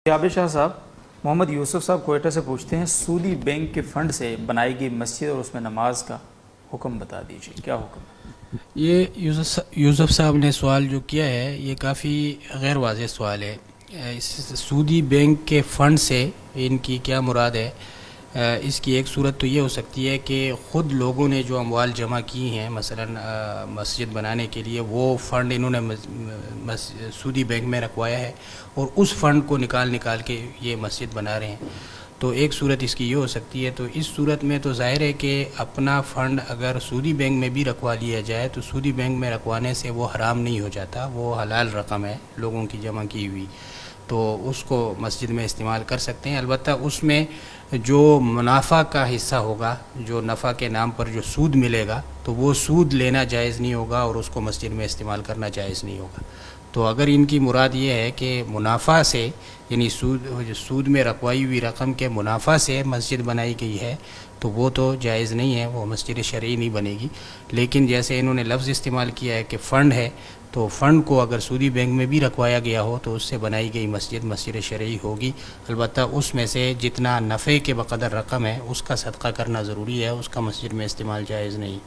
عابد شاہ صاحب، محمد یوسف صاحب کوئٹہ سے پوچھتے ہیں سودی بینک کے فنڈ سے بنائی گئی مسجد اور اس میں نماز کا حکم بتا دیجیے، کیا حکم ہے؟ یہ یوسف صاحب نے سوال جو کیا ہے یہ کافی غیر واضح سوال ہے۔ اس سودی بینک کے فنڈ سے ان کی کیا مراد ہے؟ اس کی ایک صورت تو یہ ہو سکتی ہے کہ خود لوگوں نے جو اموال جمع کی ہیں مثلا مسجد بنانے کے لیے، وہ فنڈ انہوں نے سودی بینک میں رکھوایا ہے اور اس فنڈ کو نکال کے یہ مسجد بنا رہے ہیں۔ تو ایک صورت اس کی یہ ہو سکتی ہے۔ تو اس صورت میں تو ظاہر ہے کہ اپنا فنڈ اگر سودی بینک میں بھی رکھوا لیا جائے تو سودی بینک میں رکھوانے سے وہ حرام نہیں ہو جاتا، وہ حلال رقم ہے لوگوں کی جمع کی ہوئی، تو اس کو مسجد میں استعمال کر سکتے ہیں۔ البتہ اس میں جو منافع کا حصہ ہوگا، جو نفع کے نام پر جو سود ملے گا، تو وہ سود لینا جائز نہیں ہوگا اور اس کو مسجد میں استعمال کرنا جائز نہیں ہوگا۔ تو اگر ان کی مراد یہ ہے کہ منافع سے، یعنی سود میں رکھوائی ہوئی رقم کے منافع سے مسجد بنائی گئی ہے، تو وہ تو جائز نہیں ہے، وہ مسجد شرعی نہیں بنے گی۔ لیکن جیسے انہوں نے لفظ استعمال کیا ہے کہ فنڈ ہے، تو فنڈ کو اگر سودی بینک میں بھی رکھوایا گیا ہو تو اس سے بنائی گئی مسجد شرعی ہوگی۔ البتہ اس میں سے جتنا نفع کے بقدر رقم ہے اس کا صدقہ کرنا ضروری ہے، اس کا مسجد میں استعمال جائز نہیں۔